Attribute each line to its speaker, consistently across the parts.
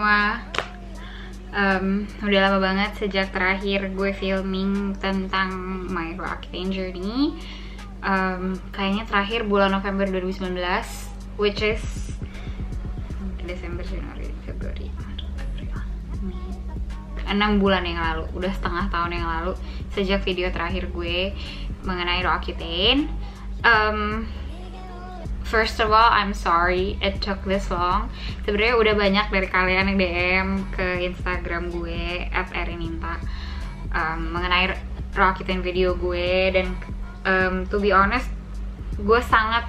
Speaker 1: semua. Udah lama banget sejak terakhir gue filming tentang my Raw Accutane journey. Kayaknya terakhir bulan November 2019, which is Desember, Januari, Februari, Maret, April, Mei. 6 bulan yang lalu, udah setengah tahun yang lalu sejak video terakhir gue mengenai Raw Accutane. First of all, I'm sorry it took this long. Sebenarnya udah banyak dari kalian yang DM ke Instagram gue @erininta mengenai Raw Accutane video gue, dan to be honest, gue sangat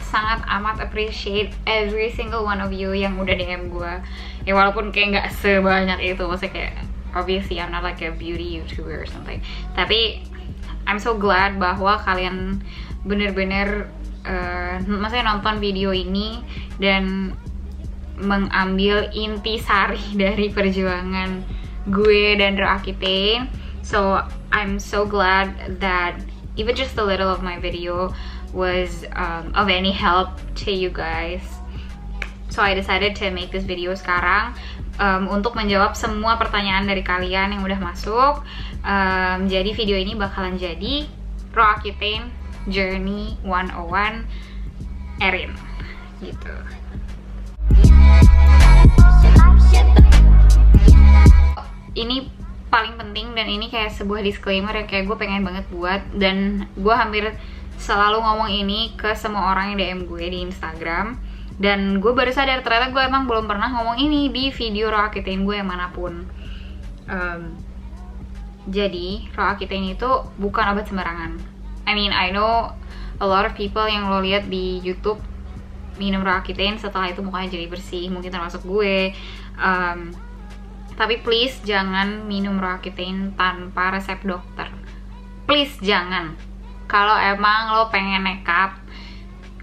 Speaker 1: amat appreciate every single one of you yang udah DM gue. Ya walaupun kayak nggak sebanyak itu, maksudnya kayak obviously I'm not like a beauty YouTuber or something, tapi I'm so glad bahwa kalian bener-bener maksudnya nonton video ini dan mengambil intisari dari perjuangan gue dan Raw Accutane. So I'm so glad that even just a little of my video was of any help to you guys. So I decided to make this video sekarang untuk menjawab semua pertanyaan dari kalian yang udah masuk. Jadi video ini bakalan jadi Raw Accutane Journey 101 Erin gitu. Ini paling penting, dan ini kayak sebuah disclaimer yang kayak gue pengen banget buat, dan gue hampir selalu ngomong ini ke semua orang yang DM gue di Instagram, dan gue baru sadar ternyata gue emang belum pernah ngomong ini di video Raw Accutane gue yang manapun. Jadi Raw Accutane itu bukan obat sembarangan. I mean, I know a lot of people yang lo lihat di YouTube minum Raw Accutane setelah itu mukanya jadi bersih, mungkin termasuk gue. Tapi please jangan minum Raw Accutane tanpa resep dokter. Please jangan. Kalau emang lo pengen nekat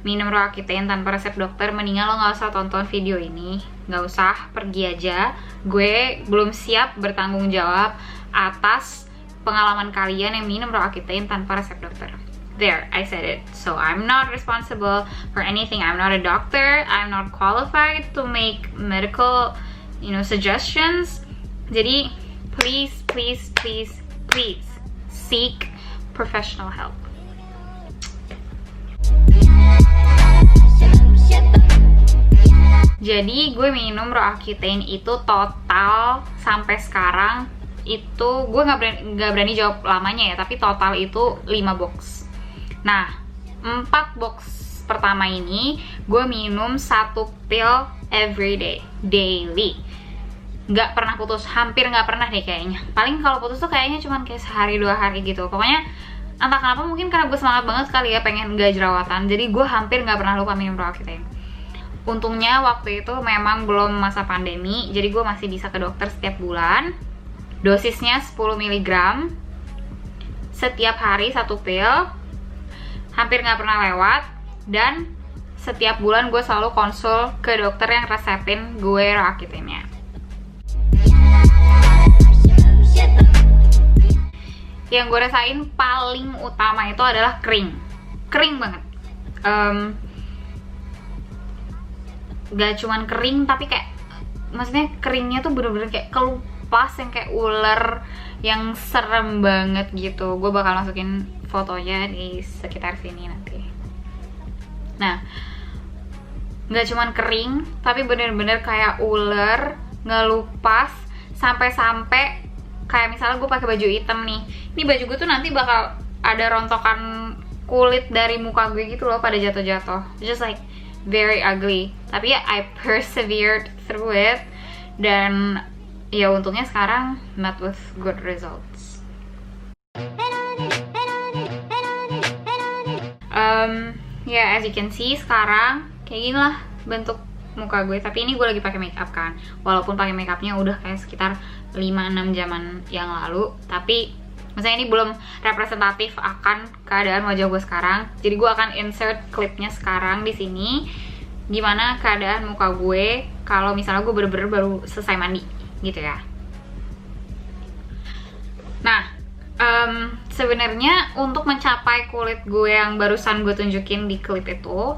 Speaker 1: minum Raw Accutane tanpa resep dokter, mendingan lo nggak usah tonton video ini, nggak usah, pergi aja. Gue belum siap bertanggung jawab atas pengalaman kalian yang minum Raw Accutane tanpa resep dokter. There, I said it. So I'm not responsible for anything. I'm not a doctor. I'm not qualified to make medical, suggestions. Jadi please seek professional help. Jadi gue minum Raw Accutane itu total sampai sekarang itu gue nggak berani jawab lamanya ya, tapi total itu 5 box. Nah, 4 box pertama ini gue minum 1 pill every day, daily. Nggak pernah putus, hampir nggak pernah deh kayaknya. Paling kalau putus tuh kayaknya cuman kayak sehari 2 hari gitu. Pokoknya entah kenapa, mungkin karena gue semangat banget kali ya pengen gak jerawatan, jadi gue hampir nggak pernah lupa minum Raw Accutane. Untungnya waktu itu memang belum masa pandemi, jadi gue masih bisa ke dokter setiap bulan. Dosisnya 10 mg setiap hari 1 pil, hampir nggak pernah lewat, dan setiap bulan gue selalu konsul ke dokter yang resepin gue Raw Accutane-nya. Yang gue rasain paling utama itu adalah kering banget. Gak cuman kering, tapi kayak maksudnya keringnya tuh bener-bener kayak kelupas, yang kayak ular, yang serem banget gitu. Gue bakal masukin fotonya di sekitar sini nanti. Nah, gak cuman kering, tapi bener-bener kayak ular, ngelupas, sampai-sampai kayak misalnya gue pakai baju hitam nih. Ini baju gue tuh nanti bakal ada rontokan kulit dari muka gue gitu loh pada jatuh-jatuh. Just like very ugly. Tapi ya I persevered through it, dan ya untungnya sekarang met with good results. As you can see sekarang kayak gini lah bentuk muka gue. Tapi ini gue lagi pakai makeup kan, walaupun pakai makeupnya udah kayak sekitar 5-6 jaman yang lalu, tapi misalnya ini belum representatif akan keadaan wajah gue sekarang. Jadi gue akan insert klipnya sekarang di sini, gimana keadaan muka gue kalau misalnya gue bener-bener baru selesai mandi gitu ya. Nah, sebenarnya untuk mencapai kulit gue yang barusan gue tunjukin di klip itu,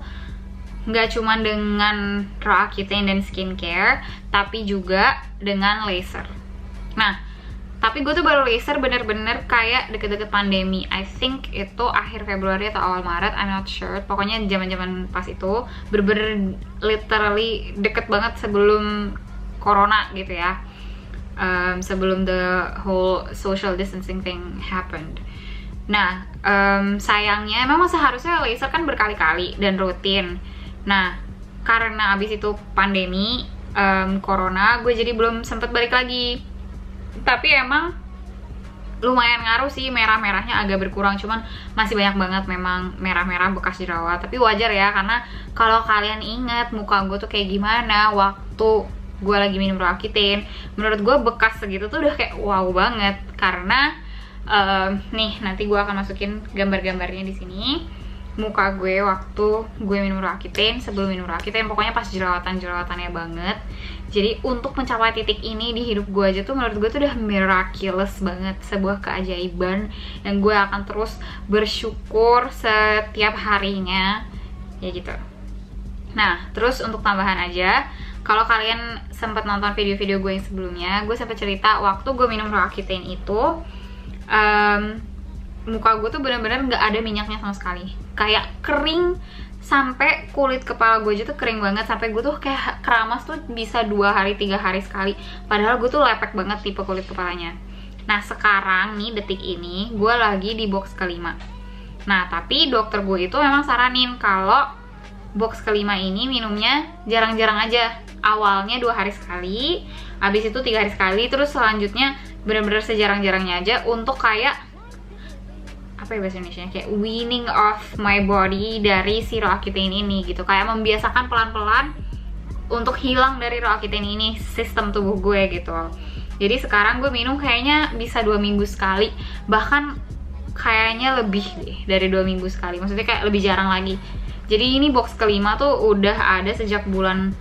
Speaker 1: nggak cuma dengan raw Accutane dan skincare, tapi juga dengan laser. Nah, tapi gue tuh baru laser bener-bener kayak deket-deket pandemi. I think itu akhir Februari atau awal Maret, I'm not sure. Pokoknya zaman-zaman pas itu bener-bener literally deket banget sebelum corona gitu ya. Sebelum the whole social distancing thing happened. Nah, sayangnya memang seharusnya laser kan berkali-kali dan rutin. Nah, karena abis itu pandemi, corona, gue jadi belum sempet balik lagi. Tapi emang lumayan ngaruh sih, merah-merahnya agak berkurang, cuman masih banyak banget memang merah-merah bekas jerawat. Tapi wajar ya, karena kalau kalian ingat muka gue tuh kayak gimana waktu gue lagi minum raw Accutane, menurut gue bekas segitu tuh udah kayak wow banget. Karena nih nanti gue akan masukin gambar-gambarnya di sini. Muka gue waktu gue minum raw Accutane, sebelum minum raw Accutane, pokoknya pas jerawatan-jerawatannya banget. Jadi untuk mencapai titik ini di hidup gue aja tuh menurut gue tuh udah miraculous banget, sebuah keajaiban yang gue akan terus bersyukur setiap harinya ya gitu. Nah, terus untuk tambahan aja, kalau kalian sempat nonton video-video gue yang sebelumnya, gue sempat cerita waktu gue minum raw Accutane itu muka gue tuh bener-bener nggak ada minyaknya sama sekali, kayak kering sampai kulit kepala gue aja tuh kering banget, sampai gue tuh kayak keramas tuh bisa 2 hari 3 hari sekali, padahal gue tuh lepek banget tipe kulit kepalanya. Nah sekarang nih detik ini gue lagi di box kelima. Nah tapi dokter gue itu memang saranin kalau box kelima ini minumnya jarang-jarang aja, awalnya 2 hari sekali, habis itu 3 hari sekali, terus selanjutnya bener-bener sejarang-jarangnya aja untuk kayak apa ya bahasa Indonesia, kayak weaning off my body dari si raw Accutane ini gitu, kayak membiasakan pelan-pelan untuk hilang dari raw Accutane ini sistem tubuh gue gitu. Jadi sekarang gue minum kayaknya bisa 2 minggu sekali, bahkan kayaknya lebih deh dari 2 minggu sekali, maksudnya kayak lebih jarang lagi. Jadi ini box kelima tuh udah ada sejak bulan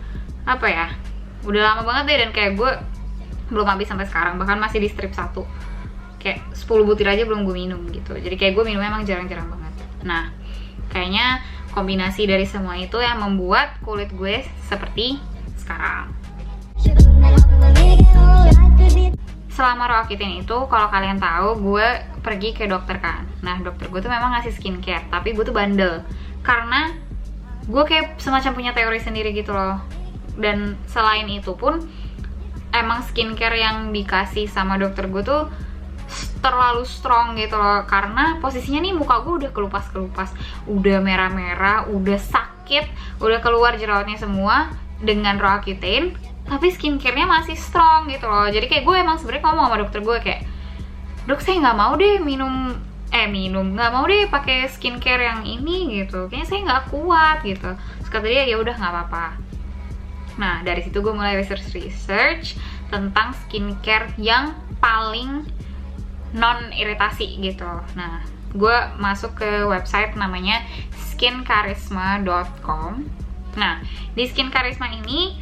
Speaker 1: apa ya, udah lama banget deh, dan kayak gue belum habis sampai sekarang, bahkan masih di strip 1, kayak 10 butir aja belum gue minum gitu. Jadi kayak gue minum emang jarang-jarang banget. Nah kayaknya kombinasi dari semua itu yang membuat kulit gue seperti sekarang. Selama raw Accutane itu, kalau kalian tahu, gue pergi ke dokter kan. Nah dokter gue tuh memang ngasih skincare, tapi gue tuh bandel karena gue kayak semacam punya teori sendiri gitu loh. Dan selain itu pun emang skincare yang dikasih sama dokter gue tuh terlalu strong gitu loh, karena posisinya nih muka gue udah kelupas-kelupas, udah merah-merah, udah sakit, udah keluar jerawatnya semua dengan raw Accutane, tapi skincare-nya masih strong gitu loh. Jadi kayak gue emang sebenarnya ngomong sama dokter gue kayak, dok saya nggak mau deh nggak mau deh pakai skincare yang ini gitu, kayaknya saya nggak kuat gitu. Terus kata dia ya udah nggak apa-apa. Nah dari situ gue mulai research tentang skincare yang paling non iritasi gitu. Nah gue masuk ke website namanya skincharisma.com. Nah di Skincharisma ini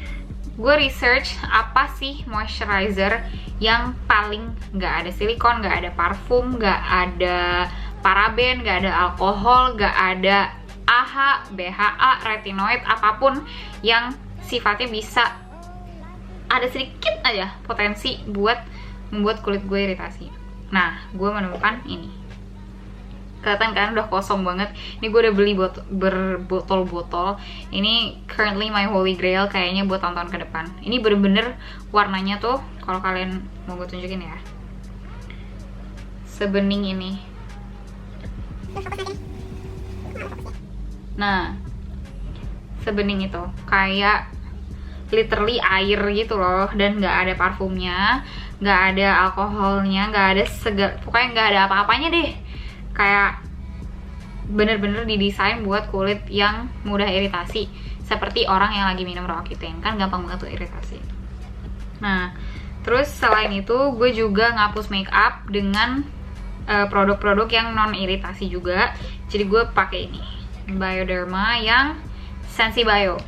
Speaker 1: gue research apa sih moisturizer yang paling nggak ada silikon, nggak ada parfum, nggak ada paraben, nggak ada alkohol, nggak ada AHA, BHA, retinoid, apapun yang sifatnya bisa ada sedikit aja potensi buat membuat kulit gue iritasi. Nah, gue menemukan ini. Kelihatan kan udah kosong banget. Ini gue udah beli berbotol-botol. Ini currently my holy grail kayaknya buat tahun-tahun ke depan. Ini bener-bener warnanya tuh, kalau kalian mau gue tunjukin ya, sebening ini. Nah, sebening itu kayak literally air gitu loh, dan nggak ada parfumnya, nggak ada alkoholnya, nggak ada pokoknya nggak ada apa-apanya deh. Kayak bener-bener didesain buat kulit yang mudah iritasi, seperti orang yang lagi minum raw Accutane, kan gampang banget tuh iritasi. Nah terus selain itu gue juga ngapus make up dengan produk-produk yang non iritasi juga. Jadi gue pakai ini Bioderma yang Sensibio.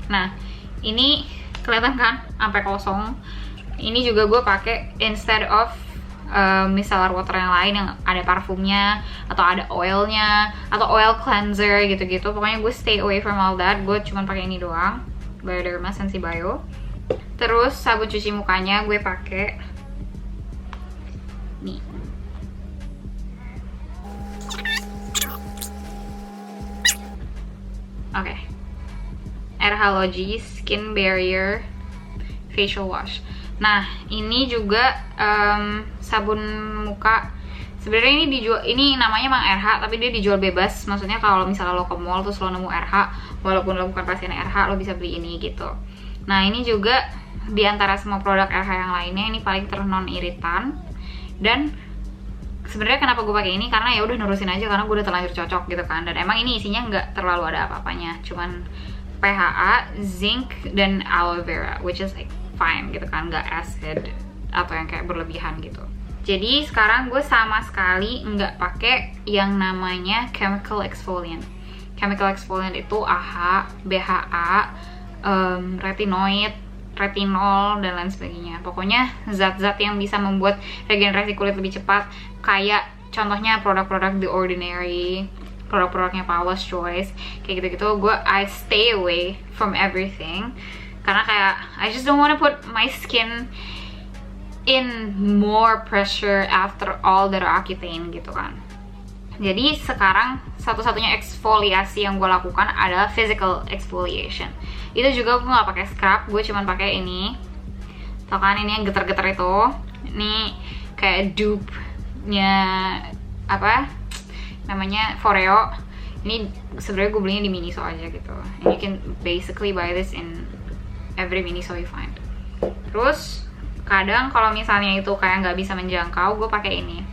Speaker 1: Nah ini kelihatan kan sampai kosong. Ini juga gue pakai instead of micellar water yang lain yang ada parfumnya atau ada oilnya atau oil cleanser gitu-gitu. Pokoknya gue stay away from all that. Gue cuma pakai ini doang, Bioderma Sensibio. Terus sabun cuci mukanya gue pakai nih. Oke. RH Logi Skin Barrier Facial Wash. Nah, ini juga sabun muka. Sebenarnya ini dijual, ini namanya Mang RH, tapi dia dijual bebas. Maksudnya kalau misalnya lo ke mall terus lo nemu RH, walaupun lo bukan pasien RH, lo bisa beli ini gitu. Nah, ini juga di antara semua produk RH yang lainnya ini paling ternon iritan. Dan sebenarnya kenapa gue pakai ini karena ya udah nurusin aja karena gue udah terlanjur cocok gitu kan. Dan emang ini isinya nggak terlalu ada apa-apanya, cuman PHA, zinc, dan aloe vera, which is like fine gitu kan, nggak acid atau yang kayak berlebihan gitu. Jadi sekarang gue sama sekali nggak pakai yang namanya chemical exfoliant. Chemical exfoliant itu AHA, BHA, retinoid, retinol, dan lain sebagainya. Pokoknya zat-zat yang bisa membuat regenerasi kulit lebih cepat, kayak contohnya produk-produk The Ordinary, produk-produknya Paula's Choice, kayak gitu-gitu. I stay away from everything karena kayak I just don't want to put my skin in more pressure after all the Roaccutane gitu kan. Jadi sekarang satu-satunya eksfoliasi yang gue lakukan adalah physical exfoliation. Itu juga gue nggak pakai scrub, gue cuman pakai ini. Tau kan ini yang getar-getar itu? Ini kayak dupe-nya apa? Namanya Foreo. Ini sebenarnya gue belinya di Miniso aja gitu. And you can basically buy this in every Miniso you find. Terus kadang kalau misalnya itu kayak nggak bisa menjangkau, gue pakai ini.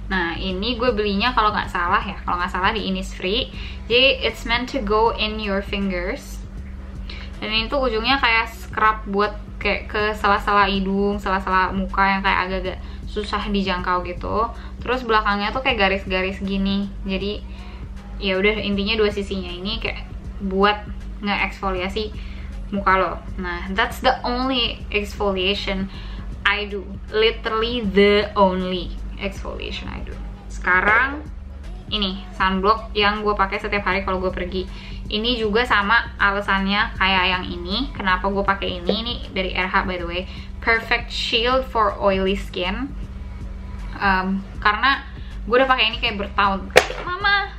Speaker 1: Nah, ini gue belinya kalau nggak salah ya, kalau nggak salah di Innisfree. Jadi it's meant to go in your fingers. Dan ini tuh ujungnya kayak scrub buat kayak ke sela-sela hidung, sela-sela muka yang kayak agak-agak susah dijangkau gitu. Terus belakangnya tuh kayak garis-garis gini. Jadi ya udah intinya dua sisinya ini kayak buat nge-eksfoliasi muka lo. Nah, that's the only exfoliation I do. Literally the only exfoliation I do. Sekarang ini sunblock yang gue pakai setiap hari kalau gue pergi. Ini juga sama alasannya kayak yang ini. Kenapa gue pakai ini? Ini dari RH by the way. Perfect Shield for Oily Skin. Karena gue udah pakai ini kayak bertahun. Mama.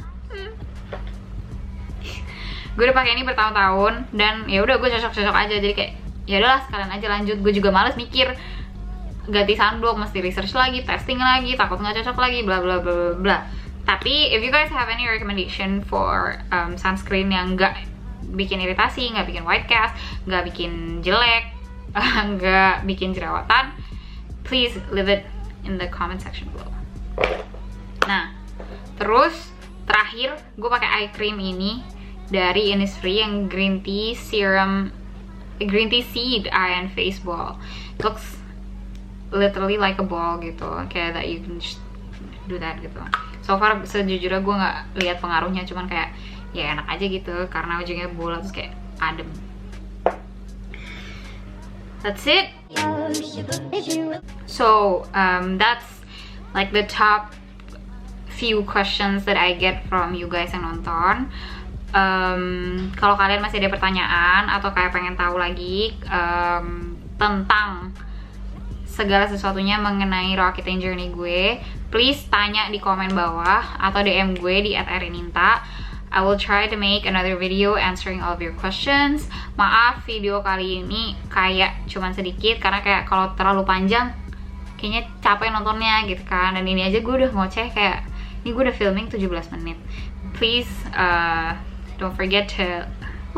Speaker 1: Gue udah pakai ini bertahun-tahun dan ya udah gue cocok-cocok aja. Jadi kayak ya udahlah sekalian aja lanjut. Gue juga males mikir ganti sunblock, mesti research lagi, testing lagi, takut nggak cocok lagi, bla bla bla bla. Tapi if you guys have any recommendation for sunscreen yang nggak bikin iritasi, nggak bikin white cast, nggak bikin jelek, nggak bikin jerawatan, please leave it in the comment section below. Nah, terus terakhir gue pakai eye cream ini dari Innisfree yang green tea seed eye and face ball. It looks literally like a ball gitu, kayak that you can just do that gitu. So far sejujurnya gue nggak lihat pengaruhnya, cuman kayak ya enak aja gitu karena ujungnya bola terus kayak adem. That's it. So that's like the top few questions that I get from you guys yang nonton. Kalau kalian masih ada pertanyaan atau kayak pengen tahu lagi tentang segala sesuatunya mengenai Roaccutane journey gue, please tanya di komen bawah atau DM gue di @erininta. I will try to make another video answering all of your questions. Maaf video kali ini kayak cuman sedikit karena kayak kalau terlalu panjang kayaknya capek nontonnya gitu kan. Dan ini aja gue udah ngoceh kayak ini gue udah filming 17 menit. Please don't forget to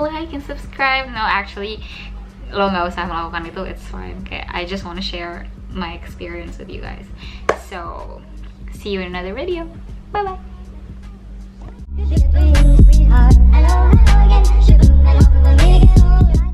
Speaker 1: like and subscribe. No, actually lo nggak usah melakukan itu, it's fine. Kayak I just want to share my experience with you guys. So see you in another video. Bye bye.